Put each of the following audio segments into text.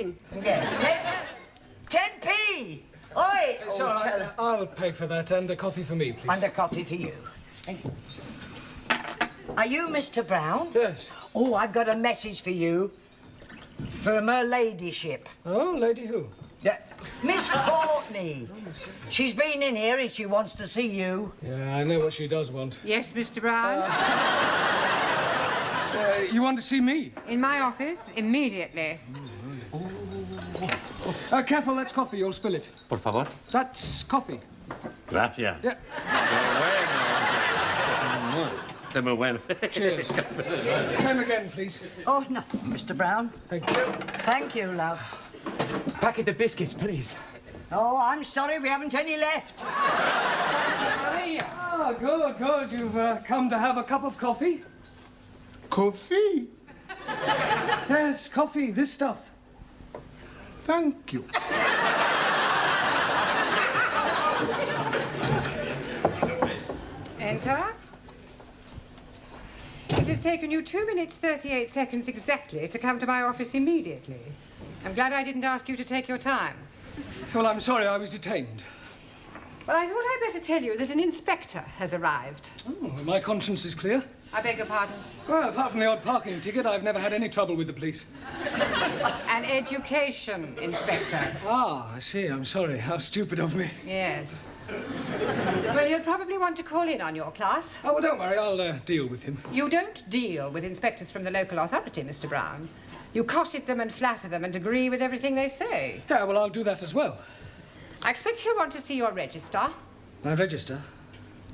nothing. Yeah, 10p. Oi! It's all right. I'll pay for that and a coffee for me, please. And a coffee for you. Thank you. Are you Mr. Brown? Yes. Oh, I've got a message for you. From her ladyship. Oh, lady who? Miss Courtney. She's been in here and she wants to see you. Yeah, I know what she does want. Yes, Mr. Brown? You want to see me? In my office, immediately. Careful, that's coffee. You'll spill it. Por favor. That's coffee. Gracias. Yeah. De muy bueno. Cheers. Same again, please. Oh, nothing, Mr. Brown. Thank you. Thank you, love. Packet of biscuits, please. Oh, I'm sorry, we haven't any left. Ah, good, good. You've come to have a cup of coffee? Coffee? Yes, coffee, this stuff. Thank you. Enter. It has taken you 2 minutes, 38 seconds exactly to come to my office immediately. I'm glad I didn't ask you to take your time. Well, I'm sorry, I was detained. Well, I thought I'd better tell you that an inspector has arrived. Oh, my conscience is clear. I beg your pardon? Well, apart from the odd parking ticket, I've never had any trouble with the police. An education inspector. Ah, I see. I'm sorry. How stupid of me. Yes. Well, you'll probably want to call in on your class. Oh, well, don't worry. I'll deal with him. You don't deal with inspectors from the local authority, Mr. Brown. You cosset them and flatter them and agree with everything they say. Yeah, well, I'll do that as well. I expect he'll want to see your register. My register?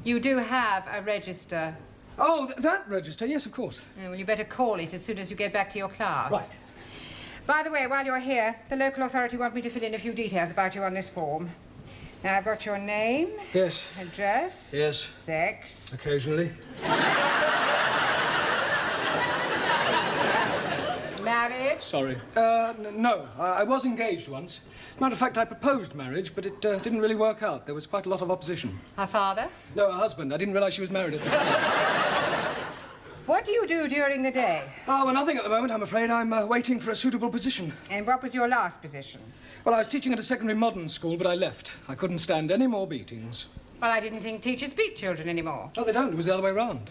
You do have a register. Oh, that register? Yes, of course. Well, you better call it as soon as you get back to your class. Right. By the way, while you're here, the local authority want me to fill in a few details about you on this form. Now, I've got your name. Yes. Address. Yes. Sex. Occasionally. Marriage. Sorry. No. I was engaged once. Matter of fact, I proposed marriage, but it didn't really work out. There was quite a lot of opposition. Her father. No, her husband. I didn't realize she was married at the time. What do you do during the day? Oh, well, nothing at the moment, I'm afraid. I'm waiting for a suitable position. And what was your last position? Well, I was teaching at a secondary modern school, but I left. I couldn't stand any more beatings. Well, I didn't think teachers beat children anymore. Oh, they don't. It was the other way round.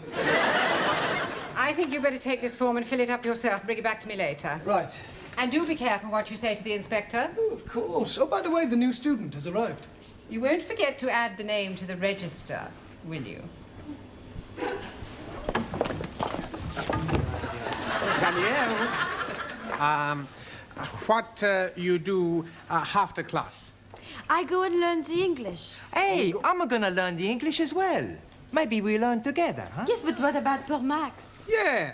I think you better take this form and fill it up yourself and bring it back to me later. Right. And do be careful what you say to the inspector. Oh, of course. Oh, by the way, the new student has arrived. You won't forget to add the name to the register, will you? Danielle, what you do after class? I go and learn the English. Hey, I'm gonna learn the English as well. Maybe we learn together, huh? Yes, but what about poor Max? Yeah.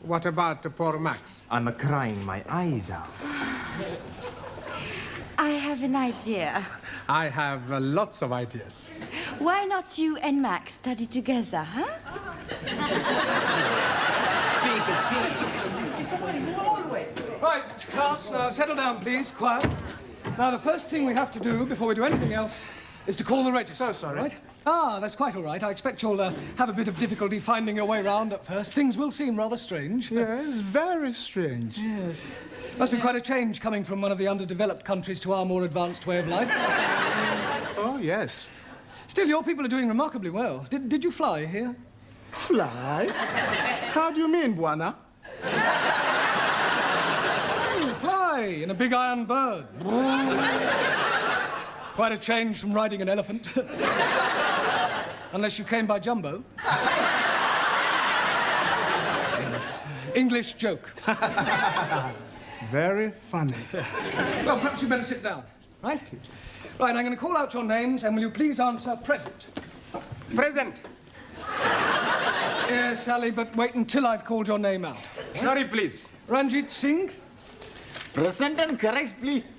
What about poor Max? I'm crying my eyes out. I have an idea. I have lots of ideas. Why not you and Max study together, huh? Right, class, now settle down, please. Quiet. Now, the first thing we have to do before we do anything else is to call the register. So sorry. Right? Ah, that's quite all right. I expect you'll have a bit of difficulty finding your way round at first. Things will seem rather strange. Yes, very strange. Yes. Must be quite a change coming from one of the underdeveloped countries to our more advanced way of life. Oh, yes. Still, your people are doing remarkably well. Did you fly here? Fly? How do you mean, Buana? Fly in a big iron bird. Quite a change from riding an elephant. Unless you came by jumbo. Yes. English joke. Very funny. Well, perhaps you better sit down, right? Right, I'm going to call out your names, and will you please answer present? Present. Yes, Sally, but wait until I've called your name out. Sorry, please. Ranjit Singh? Present and correct, please.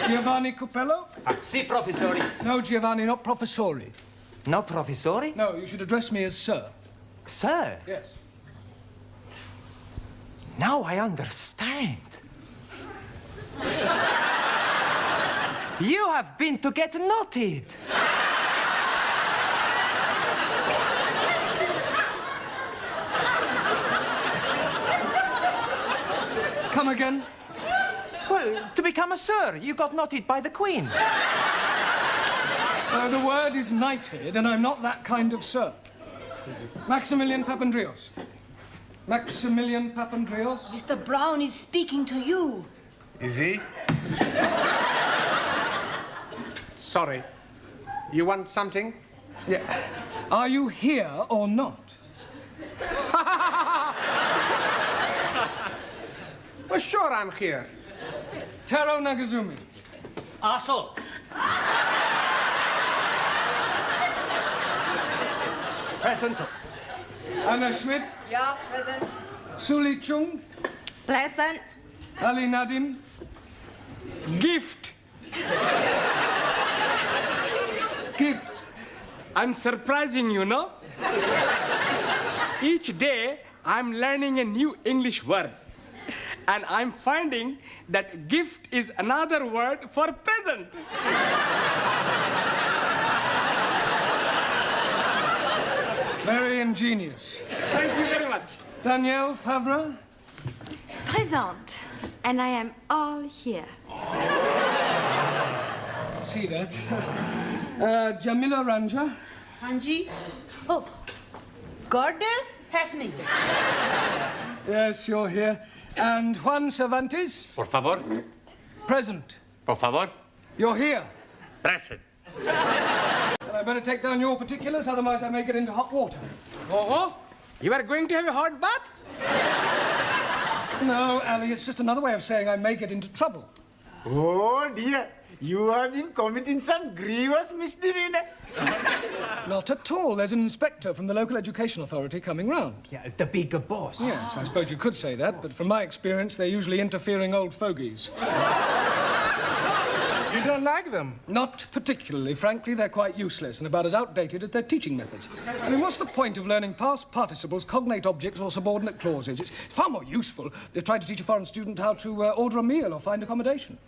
Giovanni Cupello? Si, professori. No, Giovanni, not professori. No, professori? No, you should address me as sir. Sir? Yes. Now I understand. You have been to get knotted. Come again? Well, to become a sir, you got knighted by the Queen. The word is knighted, and I'm not that kind of sir. Maximilian Papandreous. Maximilian Papandreous. Mr. Brown is speaking to you. Is he? Sorry. You want something? Yeah. Are you here or not? Well, sure I'm here. Taro Nagazumi. Aso. Present. Anna Schmidt. Yeah, present. Suli Chung. Present. Ali Nadim. Gift. Gift. I'm surprising you, no? Each day, I'm learning a new English word. And I'm finding that gift is another word for present. Very ingenious. Thank you very much. Danielle Favre. Present. And I am all here. See that. Jamila Ranja. Hanji? Oh, Gordon Hefning. Yes, you're here. And Juan Cervantes. Por favor. Present. Por favor. You're here. Present. I better take down your particulars, otherwise I may get into hot water. Oh, you are going to have a hot bath? No, Ali, it's just another way of saying I may get into trouble. Oh, dear. You have been committing some grievous misdemeanor. Not at all. There's an inspector from the local education authority coming round. Yeah, the bigger boss. Yes, I suppose you could say that, but from my experience, they're usually interfering old fogies. You don't like them? Not particularly. Frankly, they're quite useless and about as outdated as their teaching methods. I mean, what's the point of learning past participles, cognate objects, or subordinate clauses? It's far more useful to try to teach a foreign student how to order a meal or find accommodation.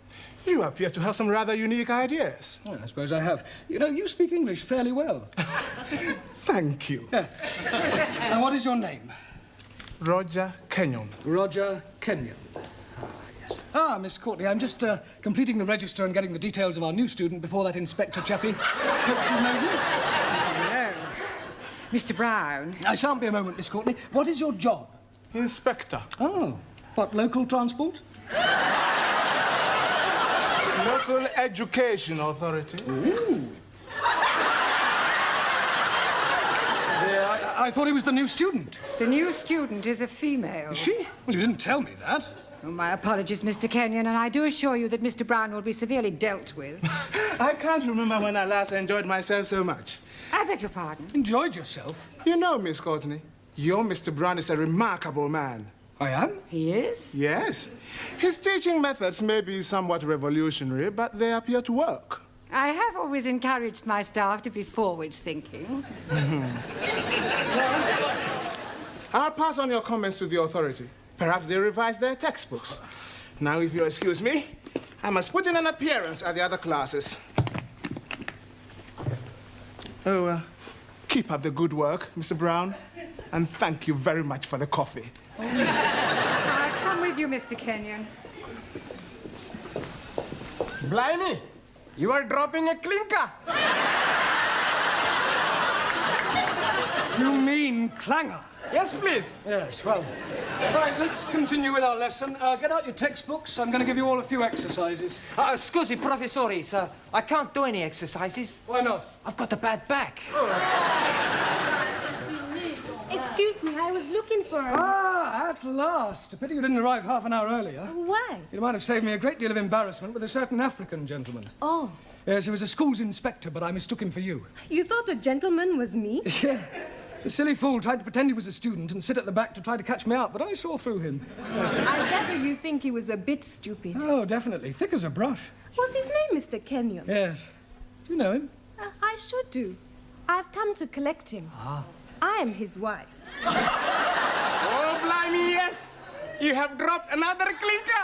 You appear to have some rather unique ideas. Well, I suppose I have. You know, you speak English fairly well. Thank you. Yeah. Now, what is your name? Roger Kenyon. Roger Kenyon. Ah, Miss Courtney, I'm just completing the register and getting the details of our new student before that inspector chappie pokes his nose in. Hello. Mr. Brown. I shan't be a moment, Miss Courtney. What is your job? Inspector. Oh, what, local transport? Local Education Authority. Ooh. Yeah, I thought he was the new student. The new student is a female. Is she? Well, you didn't tell me that. Oh, my apologies, Mr. Kenyon, and I do assure you that Mr. Brown will be severely dealt with. I can't remember when I last enjoyed myself so much. I beg your pardon? Enjoyed yourself? You know, Miss Courtney, your Mr. Brown is a remarkable man. I am? He is? Yes. His teaching methods may be somewhat revolutionary, but they appear to work. I have always encouraged my staff to be forward-thinking. I'll pass on your comments to the authority. Perhaps they revise their textbooks. Now, if you'll excuse me, I must put in an appearance at the other classes. Oh, keep up the good work, Mr. Brown. And thank you very much for the coffee. I'll come with you, Mr. Kenyon. Blimey, you are dropping a clinker. You mean clanger? Yes, please. Yes, well. Right, let's continue with our lesson. Get out your textbooks. I'm going to give you all a few exercises. Scusi, professore, sir. I can't do any exercises. Why not? I've got a bad back. Excuse me, I was looking for him. Ah, at last. A pity you didn't arrive half an hour earlier. Why? You might have saved me a great deal of embarrassment with a certain African gentleman. Oh, Yes, he was a school's inspector, but I mistook him for you. you thought a gentleman was me? Yeah. The silly fool tried to pretend he was a student and sit at the back to try to catch me out, but I saw through him. I gather you think he was a bit stupid. Oh, definitely. Thick as a brush. What's his name, Mr. Kenyon? Yes. Do you know him? I should do. I've come to collect him. I am his wife. Oh, blimey, yes. You have dropped another clinker.